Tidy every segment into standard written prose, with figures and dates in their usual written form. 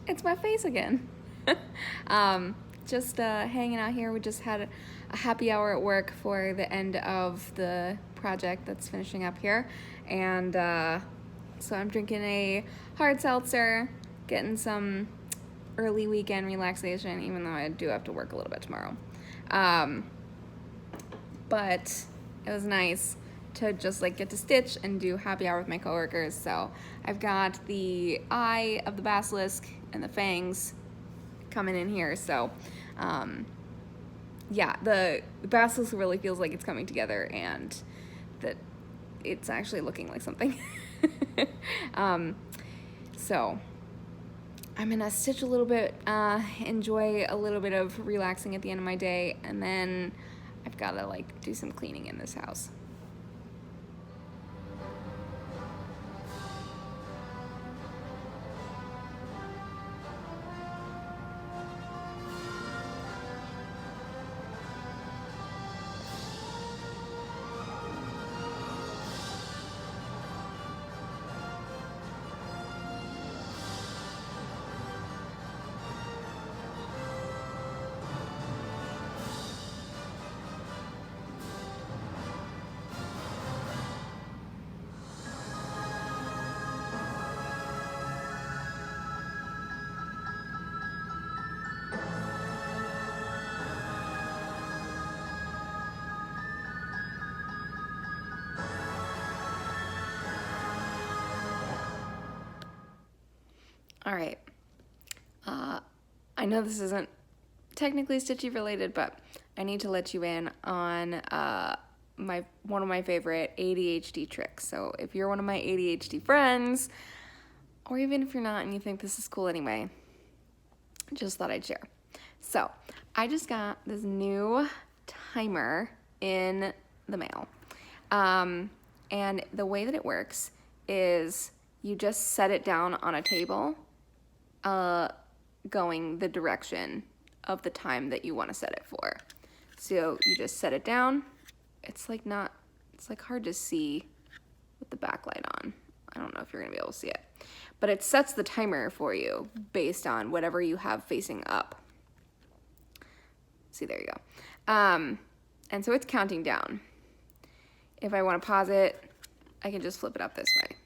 It's my face again. Just hanging out here. We just had a happy hour at work for the end of the project that's finishing up here. And so I'm drinking a hard seltzer, getting some early weekend relaxation, even though I do have to work a little bit tomorrow. But it was nice to just like get to stitch and do happy hour with my coworkers. So I've got the eye of the basilisk and the fangs coming in here. So yeah, the basilisk really feels like it's coming together and that it's actually looking like something. So I'm gonna stitch a little bit, enjoy a little bit of relaxing at the end of my day, and then I've gotta like do some cleaning in this house. All right. I know this isn't technically stitchy related, but I need to let you in on one of my favorite ADHD tricks. So if you're one of my ADHD friends, or even if you're not and you think this is cool anyway, just thought I'd share. So I just got this new timer in the mail. And the way that it works is you just set it down on a table, going the direction of the time that you want to set it for. So you just set it down. It's like hard to see with the backlight on. I don't know if you're gonna be able to see it, but it sets the timer for you based on whatever you have facing up. See, there you go. And so it's counting down. If I want to pause it, I can just flip it up this way.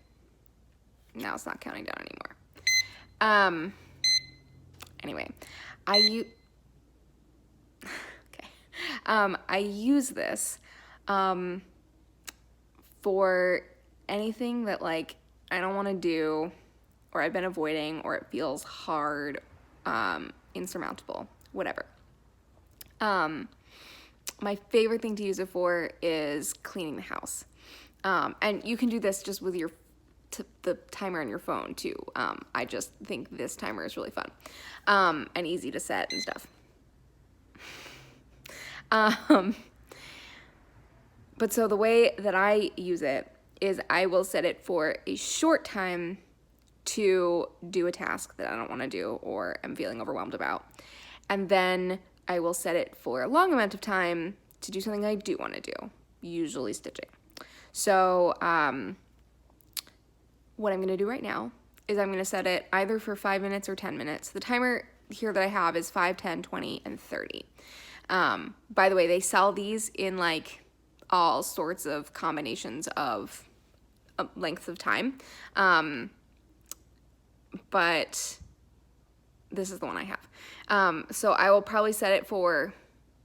Now it's not counting down anymore. Anyway, I use this for anything that like I don't want to do, or I've been avoiding, or it feels hard, insurmountable, whatever. My favorite thing to use it for is cleaning the house. And you can do this just with the timer on your phone too. I just think this timer is really fun, and easy to set and stuff. But so the way that I use it is I will set it for a short time to do a task that I don't want to do or am feeling overwhelmed about. And then I will set it for a long amount of time to do something I do want to do, usually stitching. So what I'm going to do right now is I'm going to set it either for 5 minutes or 10 minutes. The timer here that I have is 5, 10, 20, and 30. By the way, they sell these in like all sorts of combinations of lengths of time. But this is the one I have. So I will probably set it for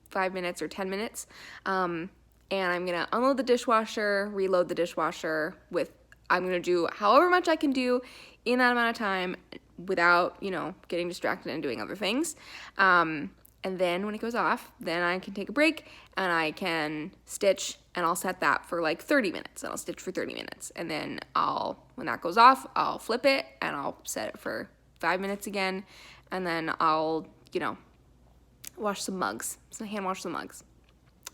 5 minutes or 10 minutes. And I'm going to unload the dishwasher, reload the dishwasher I'm going to do however much I can do in that amount of time without, getting distracted and doing other things. And then when it goes off, then I can take a break and I can stitch, and I'll set that for like 30 minutes, and I'll stitch for 30 minutes. And then when that goes off, I'll flip it and I'll set it for 5 minutes again. And then I'll, wash some mugs, hand wash some mugs.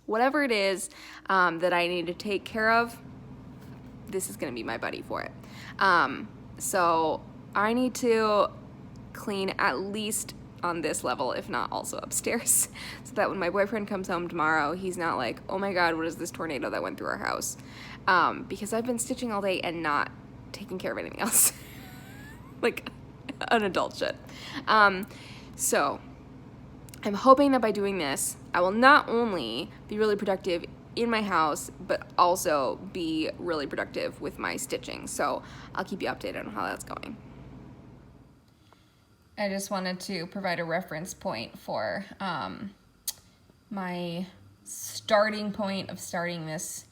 Whatever it is that I need to take care of, this is going to be my buddy for it. So I need to clean at least on this level, if not also upstairs, so that when my boyfriend comes home tomorrow, he's not like, oh my god, what is this tornado that went through our house? Because I've been stitching all day and not taking care of anything else. Like, an adult should. So I'm hoping that by doing this, I will not only be really productive in my house, but also be really productive with my stitching. So I'll keep you updated on how that's going. I just wanted to provide a reference point for my starting point of starting this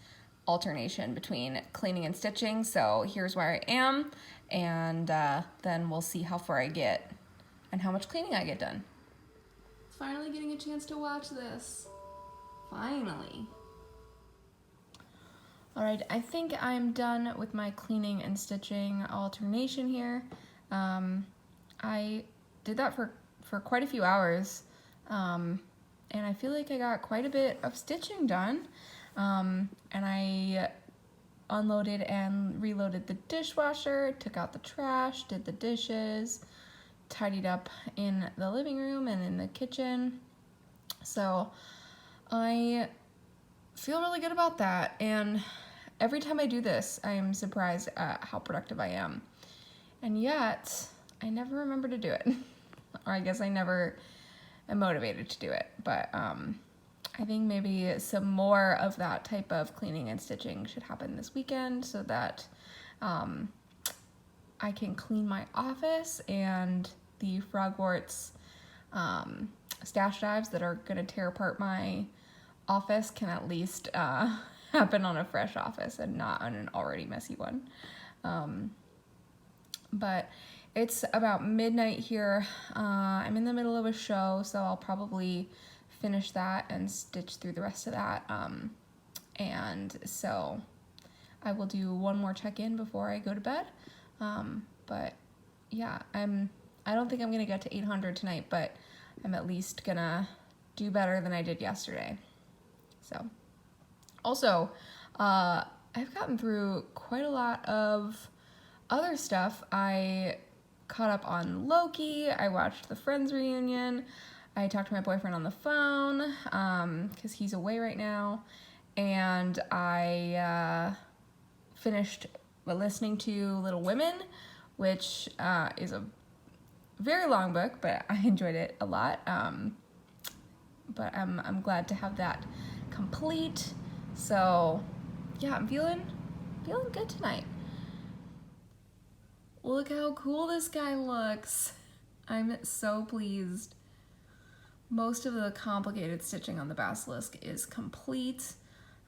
alternation between cleaning and stitching. So here's where I am, and then we'll see how far I get and how much cleaning I get done. Finally getting a chance to watch this. Finally. All right, I think I'm done with my cleaning and stitching alternation here. I did that for quite a few hours, and I feel like I got quite a bit of stitching done. And I unloaded and reloaded the dishwasher, took out the trash, did the dishes, tidied up in the living room and in the kitchen. So I feel really good about that, and every time I do this, I am surprised at how productive I am. And yet, I never remember to do it. Or I guess I never am motivated to do it. But I think maybe some more of that type of cleaning and stitching should happen this weekend so that I can clean my office, and the Frogwarts stash drives that are going to tear apart my office can at least happen on a fresh office and not on an already messy one. But it's about midnight here. I'm in the middle of a show, so I'll probably finish that and stitch through the rest of that. And so I will do one more check-in before I go to bed. But yeah, I don't think I'm gonna get to 800 tonight, but I'm at least gonna do better than I did yesterday. So also, I've gotten through quite a lot of other stuff. I caught up on Loki. I watched the Friends reunion. I talked to my boyfriend on the phone because he's away right now. And I finished listening to Little Women, which is a very long book, but I enjoyed it a lot. But I'm glad to have that complete. So yeah, I'm feeling good tonight. Look how cool this guy looks. I'm so pleased. Most of the complicated stitching on the basilisk is complete.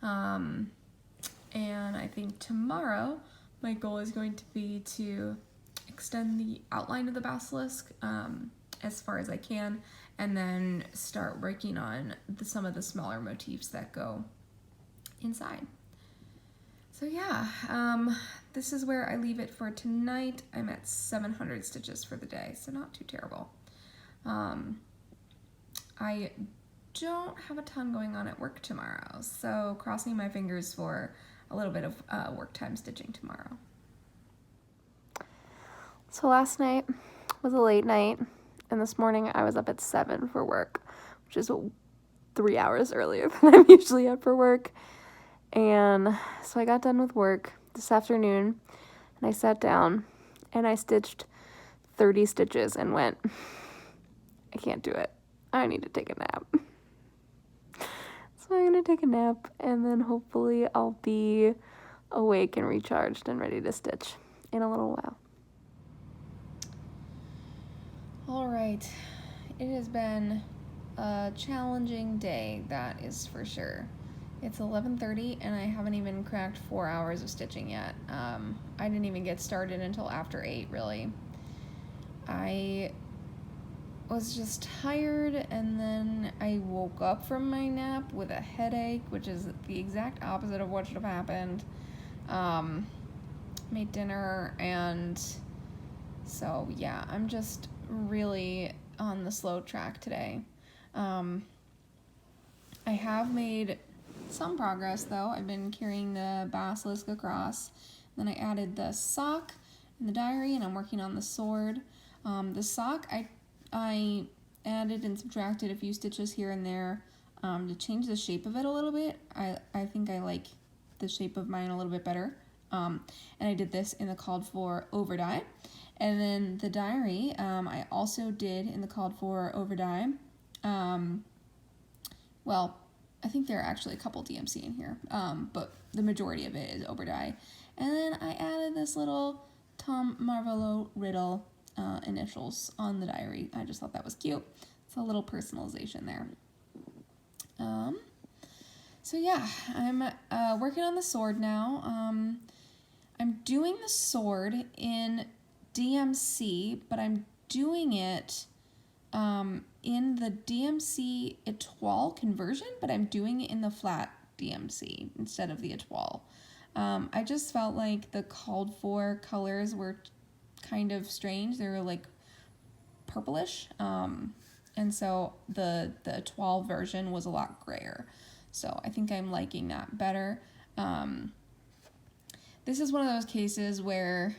And I think tomorrow my goal is going to be to extend the outline of the basilisk as far as I can, and then start working on some of the smaller motifs that go inside. So yeah, this is where I leave it for tonight. I'm at 700 stitches for the day, so not too terrible. I don't have a ton going on at work tomorrow, so crossing my fingers for a little bit of work time stitching tomorrow. So last night was a late night, and this morning I was up at 7 for work, which is 3 hours earlier than I'm usually up for work. And so I got done with work this afternoon, and I sat down and I stitched 30 stitches and went, I can't do it. I need to take a nap. So I'm gonna take a nap, and then hopefully I'll be awake and recharged and ready to stitch in a little while. All right, it has been a challenging day, that is for sure. It's 11:30 and I haven't even cracked 4 hours of stitching yet. I didn't even get started until after 8, really. I was just tired, and then I woke up from my nap with a headache, which is the exact opposite of what should have happened. Made dinner, and so yeah, I'm just really on the slow track today. I have made some progress though. I've been carrying the basilisk across, then I added the sock in the diary, and I'm working on the sword. The sock, I added and subtracted a few stitches here and there to change the shape of it a little bit. I think I like the shape of mine a little bit better. And I did this in the called for over die. And then the diary, I also did in the called for over dye. Well, I think there are actually a couple DMC in here, but the majority of it is over dye. And then I added this little Tom Marvolo Riddle initials on the diary. I just thought that was cute. It's a little personalization there. So yeah, I'm working on the sword now. I'm doing the sword in DMC, but I'm doing it in the DMC Etoile conversion, but I'm doing it in the flat DMC instead of the Etoile. I just felt like the called for colors were kind of strange. They were like purplish. And so the Etoile version was a lot grayer. So I think I'm liking that better. This is one of those cases where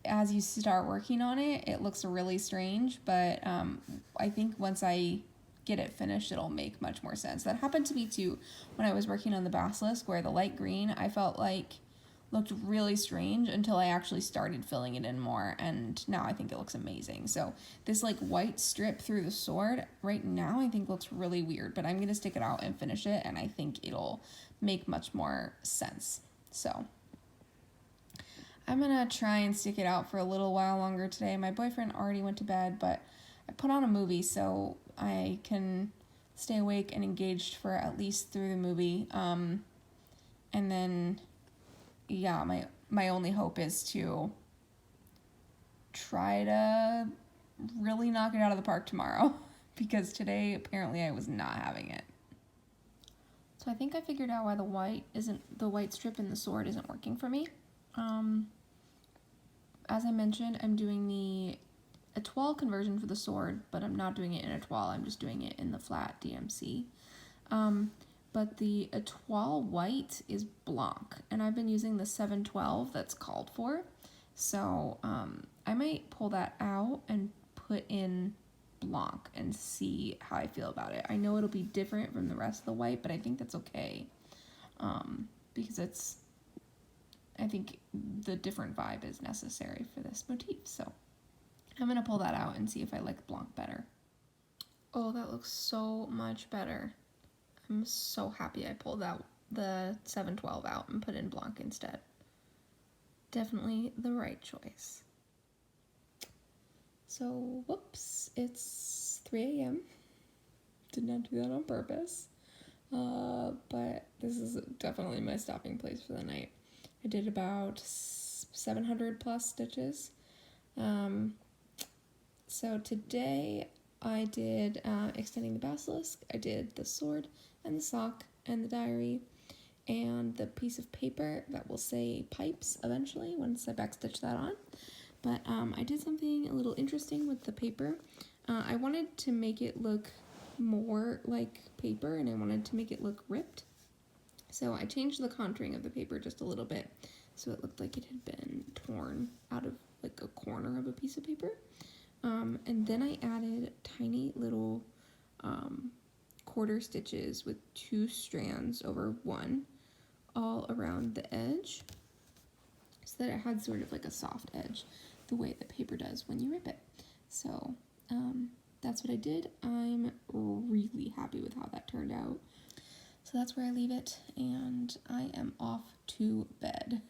as you start working on it, it looks really strange, but I think once I get it finished, it'll make much more sense. That happened to me too when I was working on the basilisk, where the light green I felt like looked really strange until I actually started filling it in more, and now I think it looks amazing. So this like white strip through the sword right now I think looks really weird, but I'm gonna stick it out and finish it, and I think it'll make much more sense. So I'm gonna try and stick it out for a little while longer today. My boyfriend already went to bed, but I put on a movie so I can stay awake and engaged for at least through the movie. And then yeah, my only hope is to try to really knock it out of the park tomorrow, because today apparently I was not having it. So I think I figured out why the white strip in the sword isn't working for me. As I mentioned, I'm doing the Etoile conversion for the sword, but I'm not doing it in Etoile, I'm just doing it in the flat DMC. But the Etoile white is Blanc, and I've been using the 712 that's called for. So I might pull that out and put in Blanc and see how I feel about it. I know it'll be different from the rest of the white, but I think that's okay, because I think the different vibe is necessary for this motif. So I'm going to pull that out and see if I like Blanc better. Oh, that looks so much better. I'm so happy I pulled out the 712 out and put in Blanc instead. Definitely the right choice. So, whoops, it's 3 a.m. Did not do that on purpose. But this is definitely my stopping place for the night. I did about 700 plus stitches. So today I did extending the basilisk, I did the sword and the sock and the diary and the piece of paper that will say pipes eventually once I backstitch that on. But I did something a little interesting with the paper. I wanted to make it look more like paper, and I wanted to make it look ripped. So I changed the contouring of the paper just a little bit so it looked like it had been torn out of like a corner of a piece of paper. And then I added tiny little quarter stitches with 2 strands over 1 all around the edge so that it had sort of like a soft edge the way that paper does when you rip it. So that's what I did. I'm really happy with how that turned out. So that's where I leave it, and I am off to bed.